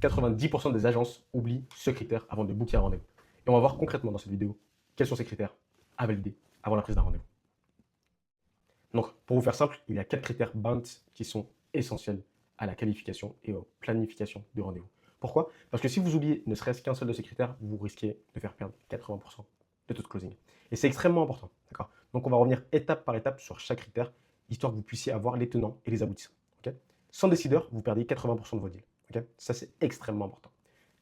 90% des agences oublient ce critère avant de booker un rendez-vous. Et on va voir concrètement dans cette vidéo quels sont ces critères à valider avant la prise d'un rendez-vous. Donc, pour vous faire simple, il y a 4 critères BANT qui sont essentiels à la qualification et aux planifications du rendez-vous. Pourquoi? Parce que si vous oubliez ne serait-ce qu'un seul de ces critères, vous risquez de faire perdre 80% de taux de closing. Et c'est extrêmement important. D'accord? Donc, on va revenir étape par étape sur chaque critère, histoire que vous puissiez avoir les tenants et les aboutissants. Okay? Sans décideur, vous perdez 80% de vos deals. Okay? Ça, c'est extrêmement important.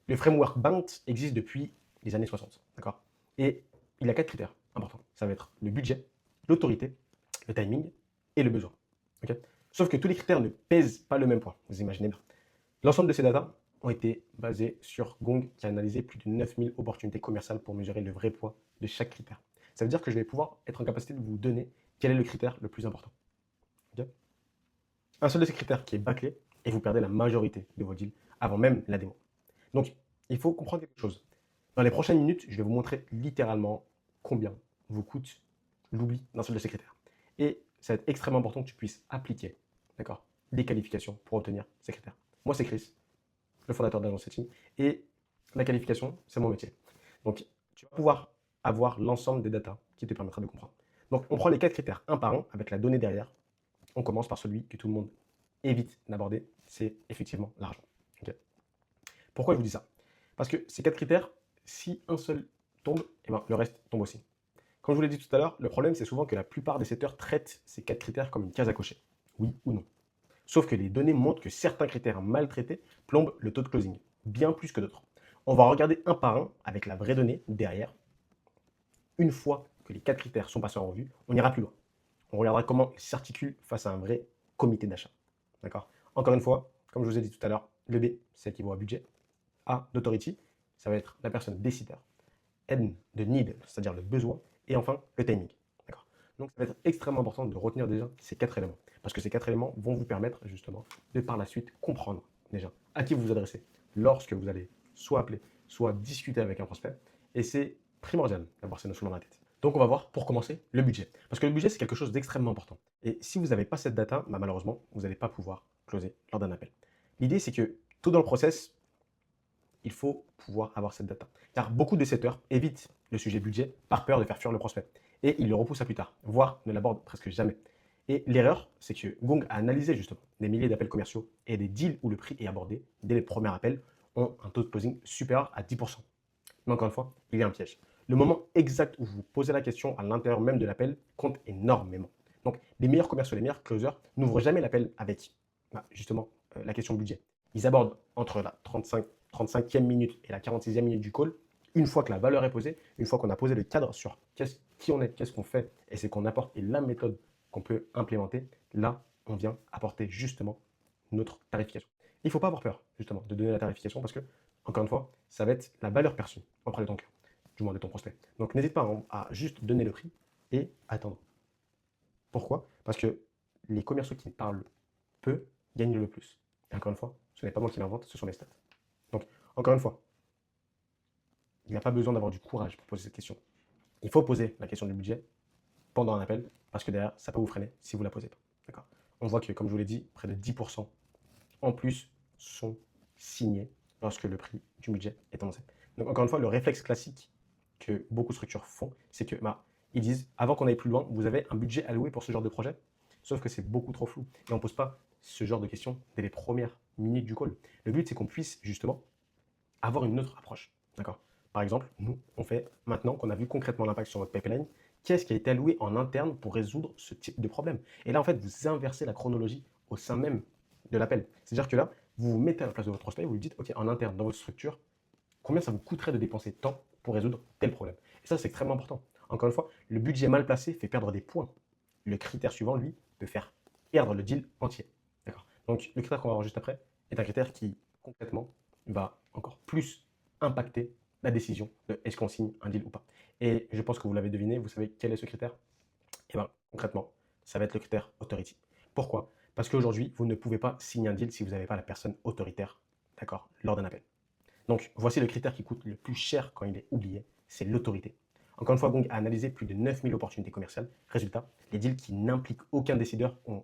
Le framework BANT existe depuis les années 60. D'accord? Et il y a 4 critères importants. Ça va être le budget, l'autorité, le timing et le besoin. Okay? Sauf que tous les critères ne pèsent pas le même poids, vous imaginez bien. L'ensemble de ces datas ont été basés sur Gong qui a analysé plus de 9000 opportunités commerciales pour mesurer le vrai poids de chaque critère. Ça veut dire que je vais pouvoir être en capacité de vous donner quel est le critère le plus important. Okay? Un seul de ces critères qui est bâclé et vous perdez la majorité de vos deals avant même la démo. Donc, il faut comprendre quelque chose. Dans les prochaines minutes, je vais vous montrer littéralement combien vous coûte l'oubli d'un seul de ces critères. Et ça va être extrêmement important que tu puisses appliquer, d'accord, des qualifications pour obtenir ces critères. Moi, c'est Chris, le fondateur d'Agence Setting, et la qualification, c'est mon métier. Donc, tu vas pouvoir avoir l'ensemble des datas qui te permettra de comprendre. Donc, on prend les 4 critères un par un avec la donnée derrière. On commence par celui que tout le monde évite d'aborder, c'est effectivement l'argent. Okay. Pourquoi je vous dis ça? Parce que ces 4 critères, si un seul tombe, eh ben, le reste tombe aussi. Comme je vous l'ai dit tout à l'heure, le problème c'est souvent que la plupart des setters traitent ces 4 critères comme une case à cocher. Oui ou non. Sauf que les données montrent que certains critères mal traités plombent le taux de closing, bien plus que d'autres. On va regarder un par un avec la vraie donnée derrière. Une fois que les 4 critères sont passés en revue, on ira plus loin. On regardera comment ils s'articulent face à un vrai comité d'achat. D'accord? Encore une fois, comme je vous ai dit tout à l'heure, le B, c'est équivaut à budget. A, d'autority, ça va être la personne décideur. N, de need, c'est-à-dire le besoin. Et enfin, le timing. D'accord? Donc, ça va être extrêmement important de retenir déjà ces 4 éléments. Parce que ces 4 éléments vont vous permettre justement de par la suite comprendre déjà à qui vous vous adressez lorsque vous allez soit appeler, soit discuter avec un prospect. Et c'est primordial d'avoir ces notions dans la tête. Donc, on va voir pour commencer le budget. Parce que le budget, c'est quelque chose d'extrêmement important. Et si vous n'avez pas cette data, bah, malheureusement, vous n'allez pas pouvoir closer lors d'un appel. L'idée, c'est que tout dans le process, il faut pouvoir avoir cette data. Car beaucoup de setters évitent le sujet budget par peur de faire fuir le prospect. Et ils le repoussent à plus tard, voire ne l'abordent presque jamais. Et l'erreur, c'est que Gong a analysé justement des milliers d'appels commerciaux et des deals où le prix est abordé dès les premiers appels ont un taux de closing supérieur à 10%. Mais encore une fois, il y a un piège. Le moment exact où vous posez la question à l'intérieur même de l'appel compte énormément. Donc, les meilleurs commerciaux, les meilleurs closers n'ouvrent jamais l'appel avec justement la question budget. Ils abordent entre la 35e minute et la 46e minute du call, une fois que la valeur est posée, une fois qu'on a posé le cadre sur qui on est, qu'est-ce qu'on fait, et c'est qu'on apporte et la méthode qu'on peut implémenter, là, on vient apporter justement notre tarification. Il ne faut pas avoir peur, justement, de donner la tarification parce que, encore une fois, ça va être la valeur perçue auprès de ton client, du moins de ton prospect. Donc, n'hésite pas à juste donner le prix et attendre. Pourquoi? Parce que les commerciaux qui parlent peu gagnent le plus. Et encore une fois, ce n'est pas moi qui l'invente, ce sont les stats. Donc, encore une fois, il n'y a pas besoin d'avoir du courage pour poser cette question. Il faut poser la question du budget pendant un appel, parce que derrière, ça peut vous freiner si vous ne la posez pas. D'accord? On voit que, comme je vous l'ai dit, près de 10% en plus sont signés lorsque le prix du budget est annoncé. Donc, encore une fois, le réflexe classique que beaucoup de structures font, c'est que ils disent, avant qu'on aille plus loin, vous avez un budget alloué pour ce genre de projet, sauf que c'est beaucoup trop flou. Et on ne pose pas ce genre de questions dès les premières minutes du call. Le but, c'est qu'on puisse justement avoir une autre approche. D'accord? Par exemple, nous, on fait, maintenant qu'on a vu concrètement l'impact sur votre pipeline, qu'est-ce qui a été alloué en interne pour résoudre ce type de problème? Et là, en fait, vous inversez la chronologie au sein même de l'appel. C'est-à-dire que là, vous vous mettez à la place de votre prospect et vous lui dites, OK, en interne, dans votre structure, combien ça vous coûterait de dépenser tant pour résoudre tel problème? Et ça, c'est extrêmement important. Encore une fois, le budget mal placé fait perdre des points. Le critère suivant, lui, peut faire perdre le deal entier. D'accord? Donc, le critère qu'on va voir juste après est un critère qui, concrètement, va encore plus impacter la décision de est-ce qu'on signe un deal ou pas. Et je pense que vous l'avez deviné, vous savez quel est ce critère? Et bien, concrètement, ça va être le critère authority. Pourquoi? Parce qu'aujourd'hui, vous ne pouvez pas signer un deal si vous n'avez pas la personne autoritaire, d'accord, lors d'un appel. Donc, voici le critère qui coûte le plus cher quand il est oublié, c'est l'autorité. Encore une fois, Gong a analysé plus de 9000 opportunités commerciales. Résultat, les deals qui n'impliquent aucun décideur ont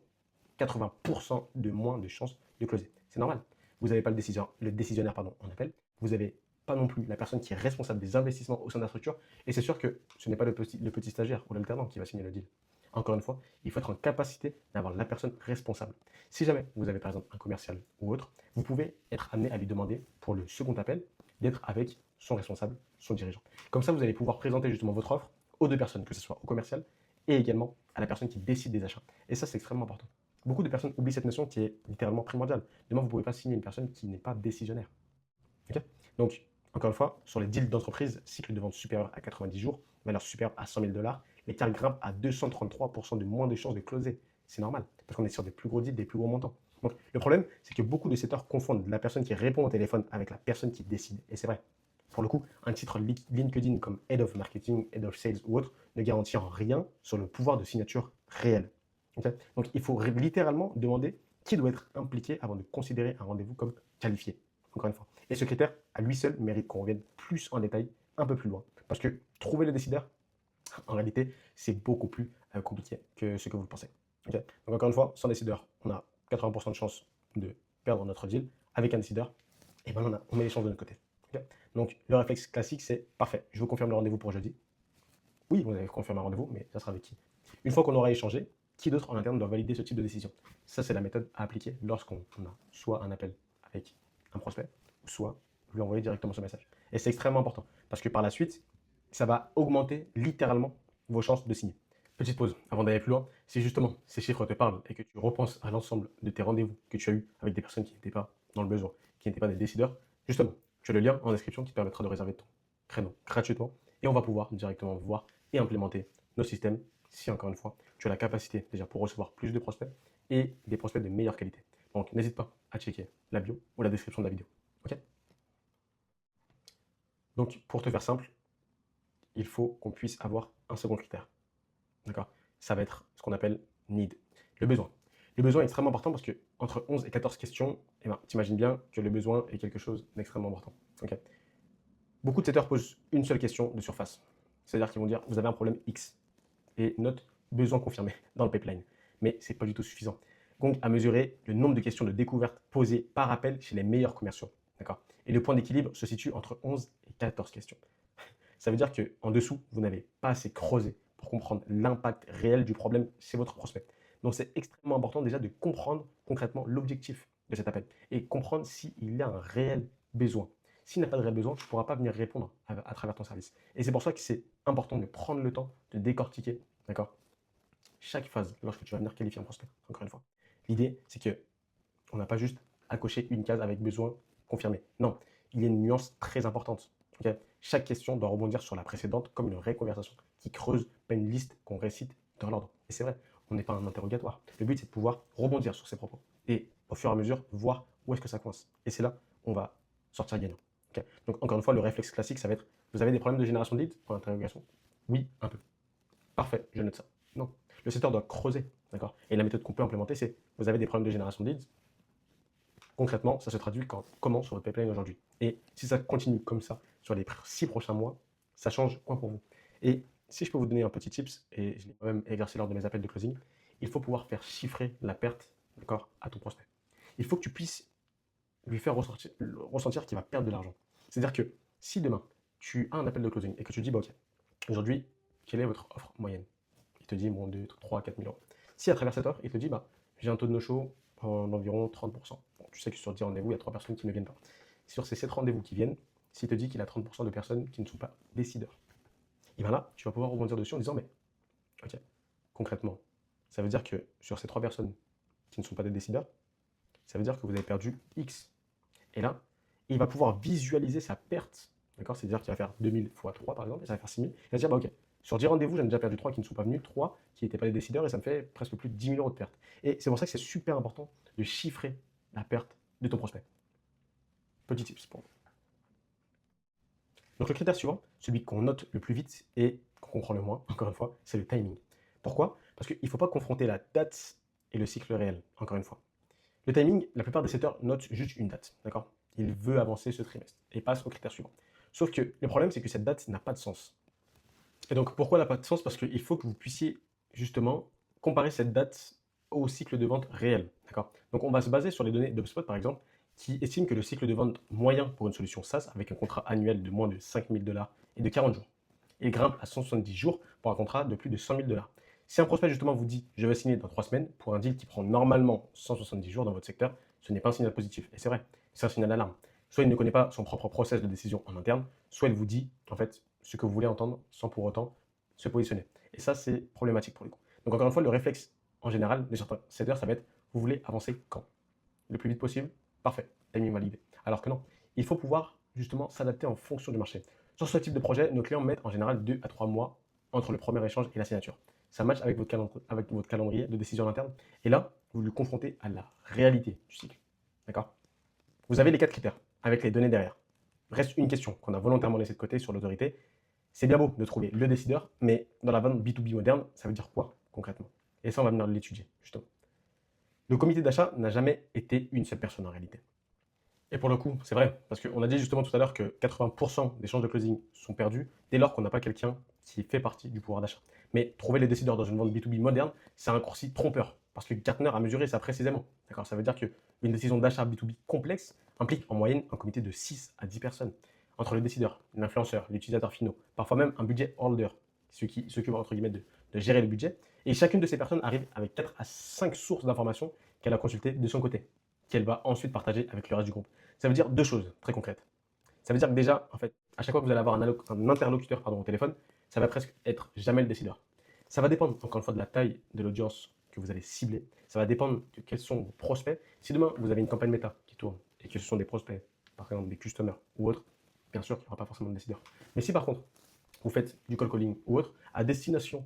80% de moins de chances de closer. C'est normal. vous n'avez pas le décisionnaire pardon, en appel, vous n'avez pas non plus la personne qui est responsable des investissements au sein de la structure, et c'est sûr que ce n'est pas le petit stagiaire ou l'alternant qui va signer le deal. Encore une fois, il faut être en capacité d'avoir la personne responsable. Si jamais vous avez par exemple un commercial ou autre, vous pouvez être amené à lui demander pour le second appel d'être avec son responsable, son dirigeant. Comme ça, vous allez pouvoir présenter justement votre offre aux deux personnes, que ce soit au commercial et également à la personne qui décide des achats. Et ça, c'est extrêmement important. Beaucoup de personnes oublient cette notion qui est littéralement primordiale. Demain, vous ne pouvez pas signer une personne qui n'est pas décisionnaire. Okay. Donc, encore une fois, sur les deals d'entreprise, cycle de vente supérieur à 90 jours, valeur supérieure à 100 000 $, l'écart grimpe à 233% de moins de chances de closer. C'est normal, parce qu'on est sur des plus gros deals, des plus gros montants. Donc, le problème, c'est que beaucoup de setters confondent la personne qui répond au téléphone avec la personne qui décide. Et c'est vrai. Pour le coup, un titre LinkedIn comme Head of Marketing, Head of Sales ou autre ne garantit en rien sur le pouvoir de signature réel. Okay. Donc, il faut littéralement demander qui doit être impliqué avant de considérer un rendez-vous comme qualifié. Encore une fois. Et ce critère, à lui seul, mérite qu'on revienne plus en détail, un peu plus loin. Parce que trouver le décideur, en réalité, c'est beaucoup plus compliqué que ce que vous le pensez. Okay. Donc encore une fois, sans décideur, on a 80% de chances de perdre notre deal. Avec un décideur, et ben on met les chances de notre côté. Okay. Donc le réflexe classique, c'est parfait. Je vous confirme le rendez-vous pour jeudi. Oui, vous avez confirmé un rendez-vous, mais ça sera avec qui? Une fois qu'on aura échangé, qui d'autre en interne doit valider ce type de décision? Ça, c'est la méthode à appliquer lorsqu'on a soit un appel avec un prospect, soit lui envoyer directement ce message. Et c'est extrêmement important, parce que par la suite, ça va augmenter littéralement vos chances de signer. Petite pause, avant d'aller plus loin, si justement ces chiffres te parlent et que tu repenses à l'ensemble de tes rendez-vous que tu as eu avec des personnes qui n'étaient pas dans le besoin, qui n'étaient pas des décideurs, justement, tu as le lien en description qui te permettra de réserver ton créneau gratuitement et on va pouvoir directement voir et implémenter nos systèmes si, encore une fois, tu as la capacité déjà pour recevoir plus de prospects et des prospects de meilleure qualité. Donc, n'hésite pas à checker la bio ou la description de la vidéo. Ok. Donc, pour te faire simple, il faut qu'on puisse avoir un second critère. D'accord. Ça va être ce qu'on appelle need, le besoin. Le besoin est extrêmement important parce que entre 11 et 14 questions, eh ben, tu imagines bien que le besoin est quelque chose d'extrêmement important. Okay. Beaucoup de setters posent une seule question de surface. C'est-à-dire qu'ils vont dire, vous avez un problème X et note besoin confirmé dans le pipeline. Mais ce n'est pas du tout suffisant. Donc, à mesurer le nombre de questions de découverte posées par appel chez les meilleurs commerciaux. D'accord. Et le point d'équilibre se situe entre 11 et 14 questions. Ça veut dire qu'en dessous, vous n'avez pas assez creusé pour comprendre l'impact réel du problème chez votre prospect. Donc, c'est extrêmement important déjà de comprendre concrètement l'objectif de cet appel et comprendre s'il y a un réel besoin. S'il n'y a pas de réel besoin, tu ne pourras pas venir répondre à travers ton service. Et c'est pour ça que c'est important de prendre le temps de décortiquer, d'accord, chaque phase lorsque tu vas venir qualifier un prospect, encore une fois. L'idée, c'est qu'on n'a pas juste à cocher une case avec besoin confirmé. Non, il y a une nuance très importante. Okay. Chaque question doit rebondir sur la précédente comme une vraie conversation qui creuse, pas une liste qu'on récite dans l'ordre. Et c'est vrai, on n'est pas un interrogatoire. Le but, c'est de pouvoir rebondir sur ses propos et au fur et à mesure, voir où est-ce que ça coince. Et c'est là on va sortir gagnant. Okay. Donc, encore une fois, le réflexe classique, ça va être, vous avez des problèmes de génération de leads? Point d'interrogation. Oui, un peu. Parfait, je note ça. Non. Le setter doit creuser. D'accord. Et la méthode qu'on peut implémenter, c'est, vous avez des problèmes de génération de leads? Concrètement, ça se traduit comment sur votre pipeline aujourd'hui. Et si ça continue comme ça sur les 6 prochains mois, ça change quoi pour vous? Et si je peux vous donner un petit tips, et je l'ai moi-même exercé lors de mes appels de closing, il faut pouvoir faire chiffrer la perte, d'accord, à ton prospect. Il faut que tu puisses lui faire ressentir qu'il va perdre de l'argent. C'est-à-dire que si demain, tu as un appel de closing et que tu dis, bah, ok, aujourd'hui, quelle est votre offre moyenne? Il te dit, bon, 2, 3, 4 000 euros. Si à travers cette offre, il te dit, bah, j'ai un taux de no-show d'environ 30%. Bon, tu sais que sur 10 rendez-vous, il y a 3 personnes qui ne viennent pas. Sur ces 7 rendez-vous qui viennent, s'il te dit qu'il a 30% de personnes qui ne sont pas décideurs, et bien là, tu vas pouvoir rebondir dessus en disant, mais ok, concrètement, ça veut dire que sur ces 3 personnes qui ne sont pas des décideurs, ça veut dire que vous avez perdu X. Et là, il va pouvoir visualiser sa perte, d'accord? C'est-à-dire qu'il va faire 2000 x 3 par exemple, et ça va faire 6000. Il va se dire, bah ok, sur 10 rendez-vous, j'en ai déjà perdu 3 qui ne sont pas venus, 3 qui n'étaient pas les décideurs, et ça me fait presque plus de 10 000 euros de perte. Et c'est pour ça que c'est super important de chiffrer la perte de ton prospect. Petit tips pour vous. Donc le critère suivant, celui qu'on note le plus vite et qu'on comprend le moins, encore une fois, c'est le timing. Pourquoi? Parce qu'il ne faut pas confronter la date et le cycle réel, encore une fois. Le timing, la plupart des setters notent juste une date, d'accord? Il veut avancer ce trimestre et passe au critère suivant. Sauf que le problème, c'est que cette date n'a pas de sens. Et donc, pourquoi elle n'a pas de sens? Parce qu'il faut que vous puissiez justement comparer cette date au cycle de vente réel, d'accord? Donc, on va se baser sur les données d'HubSpot, par exemple, qui estime que le cycle de vente moyen pour une solution SaaS avec un contrat annuel de moins de 5 000 $ est de 40 jours. Il grimpe à 170 jours pour un contrat de plus de 100 000 $. Si un prospect justement vous dit je vais signer dans 3 semaines pour un deal qui prend normalement 170 jours dans votre secteur, ce n'est pas un signal positif. Et c'est vrai, c'est un signal d'alarme. Soit il ne connaît pas son propre process de décision en interne, soit il vous dit en fait ce que vous voulez entendre sans pour autant se positionner. Et ça, c'est problématique pour le coup. Donc encore une fois, le réflexe en général de certains sellers, ça va être vous voulez avancer quand? Le plus vite possible? Parfait, timing validé. Alors que non, il faut pouvoir justement s'adapter en fonction du marché. Sur ce type de projet, nos clients mettent en général 2 à 3 mois entre le premier échange et la signature. Ça match avec votre calendrier de décision interne. Et là, vous lui confrontez à la réalité du cycle. D'accord? Vous avez les 4 critères avec les données derrière. Reste une question qu'on a volontairement laissée de côté sur l'autorité. C'est bien beau de trouver le décideur, mais dans la vente B2B moderne, ça veut dire quoi concrètement? Et ça, on va venir l'étudier, justement. Le comité d'achat n'a jamais été une seule personne en réalité. Et pour le coup, c'est vrai, parce qu'on a dit justement tout à l'heure que 80% des chances de closing sont perdues dès lors qu'on n'a pas quelqu'un qui fait partie du pouvoir d'achat. Mais trouver les décideurs dans une vente B2B moderne, c'est un raccourci trompeur, parce que Gartner a mesuré ça précisément. D'accord? Ça veut dire qu'une décision d'achat B2B complexe implique en moyenne un comité de 6 à 10 personnes, entre le décideur, l'influenceur, l'utilisateur finaux, parfois même un budget holder, celui qui s'occupe entre guillemets de gérer le budget. Et chacune de ces personnes arrive avec 4 à 5 sources d'informations qu'elle a consultées de son côté, qu'elle va ensuite partager avec le reste du groupe. Ça veut dire deux choses très concrètes. Ça veut dire que déjà, en fait, à chaque fois que vous allez avoir un interlocuteur au téléphone, ça va presque être jamais le décideur. Ça va dépendre, encore une fois, de la taille de l'audience que vous allez cibler. Ça va dépendre de quels sont vos prospects. Si demain, vous avez une campagne méta qui tourne et que ce sont des prospects, par exemple des customers ou autres, bien sûr qu'il n'y aura pas forcément de décideur. Mais si par contre, vous faites du call calling ou autre, à destination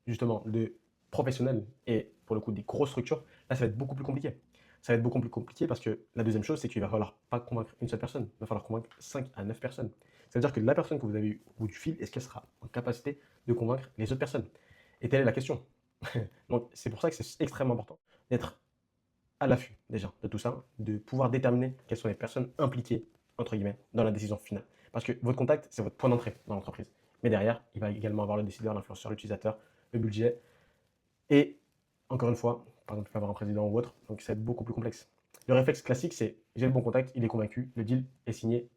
justement de professionnels et pour le coup des grosses structures, là ça va être beaucoup plus compliqué. Ça va être beaucoup plus compliqué parce que la deuxième chose, c'est qu'il va falloir pas convaincre une seule personne, il va falloir convaincre 5 à 9 personnes. Ça veut dire que la personne que vous avez eue au bout du fil, est-ce qu'elle sera en capacité de convaincre les autres personnes? Et telle est la question. Donc c'est pour ça que c'est extrêmement important d'être à l'affût déjà de tout ça, de pouvoir déterminer quelles sont les personnes impliquées, entre guillemets, dans la décision finale. Parce que votre contact, c'est votre point d'entrée dans l'entreprise. Mais derrière, il va également avoir le décideur, l'influenceur, l'utilisateur, le budget. Et encore une fois, par exemple, il peut avoir un président ou autre, donc ça va être beaucoup plus complexe. Le réflexe classique, c'est j'ai le bon contact, il est convaincu, le deal est signé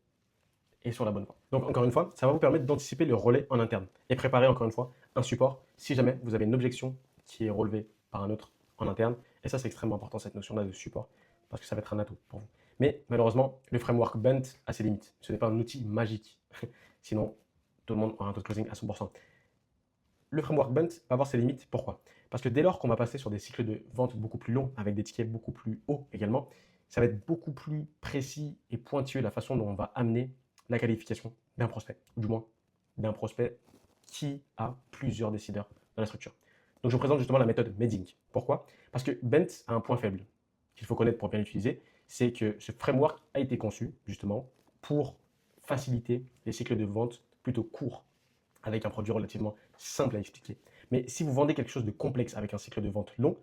et sur la bonne voie. Donc encore une fois, ça va vous permettre d'anticiper le relais en interne et préparer encore une fois un support si jamais vous avez une objection qui est relevée par un autre en interne. Et ça, c'est extrêmement important, cette notion-là de support, parce que ça va être un atout pour vous. Mais malheureusement, le framework Bent a ses limites. Ce n'est pas un outil magique. Sinon, tout le monde aura un taux de closing à 100%. Le framework Bent va avoir ses limites. Pourquoi? Parce que dès lors qu'on va passer sur des cycles de vente beaucoup plus longs, avec des tickets beaucoup plus hauts également, ça va être beaucoup plus précis et pointueux la façon dont on va amener la qualification d'un prospect, ou du moins d'un prospect qui a plusieurs décideurs dans la structure. Donc je vous présente justement la méthode Meding. Pourquoi? Parce que Bent a un point faible qu'il faut connaître pour bien l'utiliser, c'est que ce framework a été conçu justement pour faciliter les cycles de vente plutôt courts, avec un produit relativement simple à expliquer. Mais si vous vendez quelque chose de complexe avec un cycle de vente long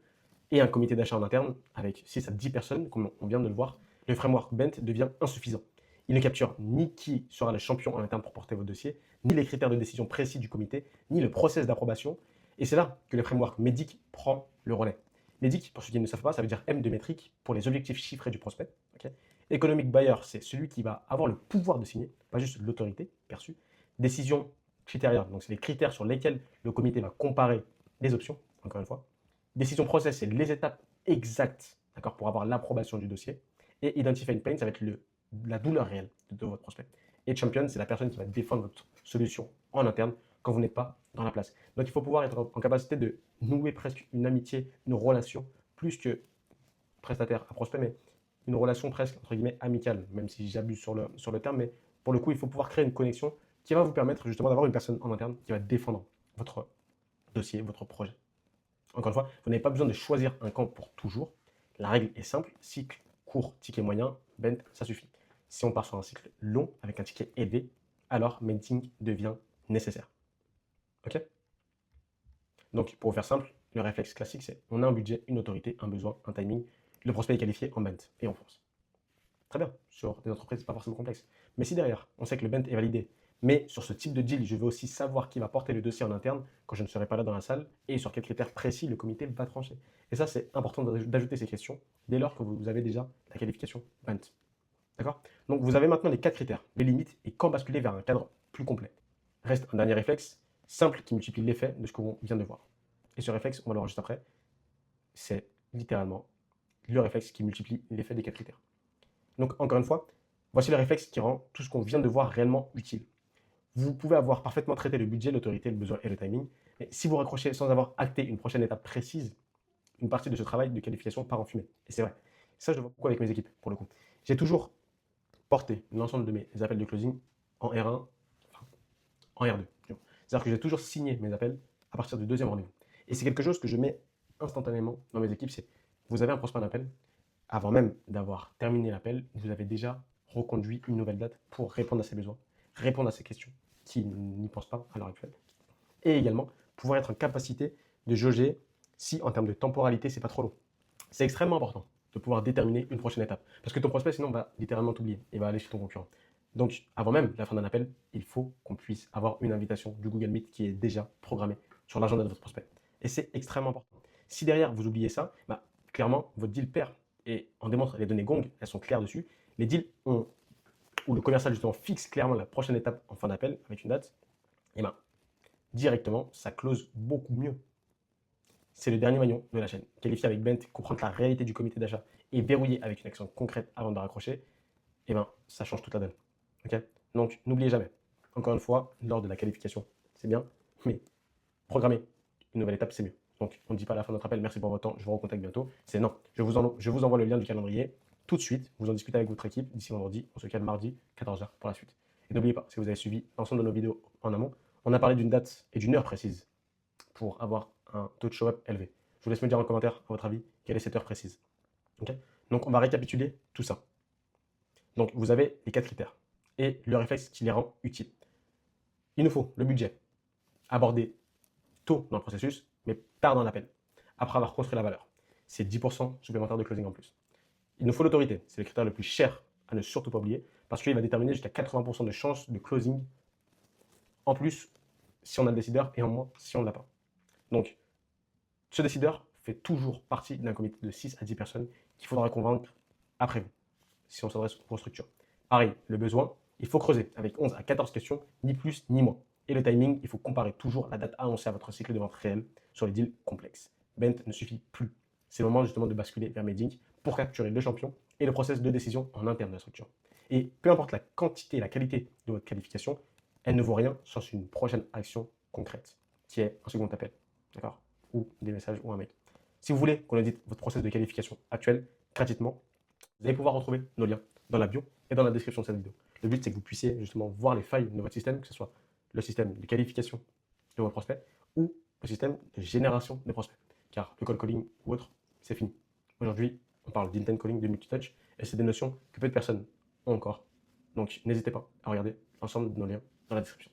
et un comité d'achat en interne avec 6 à 10 personnes, comme on vient de le voir, le framework Bent devient insuffisant. Il ne capture ni qui sera le champion en interne pour porter votre dossier, ni les critères de décision précis du comité, ni le process d'approbation. Et c'est là que le framework MEDIC prend le relais. MEDIC, pour ceux qui ne savent pas, ça veut dire M de métrique pour les objectifs chiffrés du prospect. Okay. Economic Buyer, c'est celui qui va avoir le pouvoir de signer, pas juste l'autorité perçue. Décision critériat, donc c'est les critères sur lesquels le comité va comparer les options, encore une fois. Décision process, c'est les étapes exactes pour avoir l'approbation du dossier. Et Identify Pain, ça va être la douleur réelle de votre prospect. Et Champion, c'est la personne qui va défendre votre solution en interne quand vous n'êtes pas dans la place. Donc il faut pouvoir être en capacité de nouer presque une amitié, une relation, plus que prestataire à prospect, mais une relation presque, entre guillemets, amicale, même si j'abuse sur le terme, mais pour le coup, il faut pouvoir créer une connexion qui va vous permettre justement d'avoir une personne en interne qui va défendre votre dossier, votre projet. Encore une fois, vous n'avez pas besoin de choisir un camp pour toujours. La règle est simple, cycle court, ticket moyen, Bent, ça suffit. Si on part sur un cycle long avec un ticket élevé, alors Menting devient nécessaire. Ok? Donc, pour vous faire simple, le réflexe classique, c'est on a un budget, une autorité, un besoin, un timing. Le prospect est qualifié en Bent et on fonce. Très bien, sur des entreprises pas forcément complexes. Mais si derrière, on sait que le Bent est validé, mais sur ce type de deal, je veux aussi savoir qui va porter le dossier en interne quand je ne serai pas là dans la salle et sur quels critères précis le comité va trancher. Et ça, c'est important d'ajouter ces questions dès lors que vous avez déjà la qualification Bent. D'accord? Donc, vous avez maintenant les 4 critères, les limites et quand basculer vers un cadre plus complet. Reste un dernier réflexe simple qui multiplie l'effet de ce qu'on vient de voir. Et ce réflexe, on va le voir juste après, c'est littéralement le réflexe qui multiplie l'effet des 4 critères. Donc, encore une fois, voici le réflexe qui rend tout ce qu'on vient de voir réellement utile. Vous pouvez avoir parfaitement traité le budget, l'autorité, le besoin et le timing, mais si vous raccrochez sans avoir acté une prochaine étape précise, une partie de ce travail de qualification part en fumée. Et c'est vrai. Ça, je le vois beaucoup avec mes équipes, pour le coup. J'ai toujours porté l'ensemble de mes appels de closing en R1, enfin, en R2. C'est-à-dire que j'ai toujours signé mes appels à partir du deuxième rendez-vous. Et c'est quelque chose que je mets instantanément dans mes équipes, c'est vous avez un prospect d'appel, avant même d'avoir terminé l'appel, vous avez déjà reconduit une nouvelle date pour répondre à ses besoins, répondre à ses questions, qui n'y pensent pas à l'heure actuelle. Et également, pouvoir être en capacité de jauger si, en termes de temporalité, c'est pas trop long. C'est extrêmement important de pouvoir déterminer une prochaine étape. Parce que ton prospect, sinon, va littéralement t'oublier et va aller chez ton concurrent. Donc, avant même la fin d'un appel, il faut qu'on puisse avoir une invitation du Google Meet qui est déjà programmée sur l'agenda de votre prospect. Et c'est extrêmement important. Si derrière, vous oubliez ça, bah, clairement, votre deal perd. Et on démontre les données Gong, elles sont claires dessus. Les deals où le commercial, justement, fixe clairement la prochaine étape en fin d'appel avec une date, et ben, directement, ça close beaucoup mieux. C'est le dernier maillon de la chaîne. Qualifié avec Bent, comprendre la réalité du comité d'achat et verrouiller avec une action concrète avant de raccrocher, eh ben, ça change toute la donne. Okay, donc, n'oubliez jamais, encore une fois, lors de la qualification, c'est bien, mais programmer une nouvelle étape, c'est mieux. Donc, on ne dit pas à la fin de notre appel, merci pour votre temps, je vous recontacte bientôt. C'est non, je vous envoie le lien du calendrier tout de suite, vous en discutez avec votre équipe d'ici vendredi, on se calme mardi, 14h pour la suite. Et n'oubliez pas, si vous avez suivi l'ensemble de nos vidéos en amont, on a parlé d'une date et d'une heure précise pour avoir un taux de show-up élevé. Je vous laisse me dire en commentaire, à votre avis, quelle est cette heure précise. Okay, donc, on va récapituler tout ça. Donc, vous avez les 4 critères et le réflexe qui les rend utiles. Il nous faut le budget, abordé tôt dans le processus, mais tard dans l'appel, après avoir construit la valeur. C'est 10% supplémentaire de closing en plus. Il nous faut l'autorité, c'est le critère le plus cher à ne surtout pas oublier, parce qu'il va déterminer jusqu'à 80% de chances de closing en plus si on a le décideur et en moins si on ne l'a pas. Donc, ce décideur fait toujours partie d'un comité de 6 à 10 personnes qu'il faudra convaincre après vous, si on s'adresse aux structures. Pareil, le besoin, il faut creuser avec 11 à 14 questions, ni plus ni moins. Et le timing, il faut comparer toujours la date annoncée à votre cycle de vente réel sur les deals complexes. Bent ne suffit plus. C'est le moment justement de basculer vers Medink pour capturer le champion et le process de décision en interne de la structure. Et peu importe la quantité et la qualité de votre qualification, elle ne vaut rien sans une prochaine action concrète, qui est un second appel, d'accord, ou des messages ou un mail. Si vous voulez qu'on édite votre process de qualification actuel gratuitement, vous allez pouvoir retrouver nos liens dans la bio et dans la description de cette vidéo. Le but, c'est que vous puissiez justement voir les failles de votre système, que ce soit le système de qualification de vos prospects ou le système de génération des prospects. Car le cold calling ou autre, c'est fini. Aujourd'hui, on parle d'intent calling, de multitouch, et c'est des notions que peu de personnes ont encore. Donc, n'hésitez pas à regarder l'ensemble de nos liens dans la description.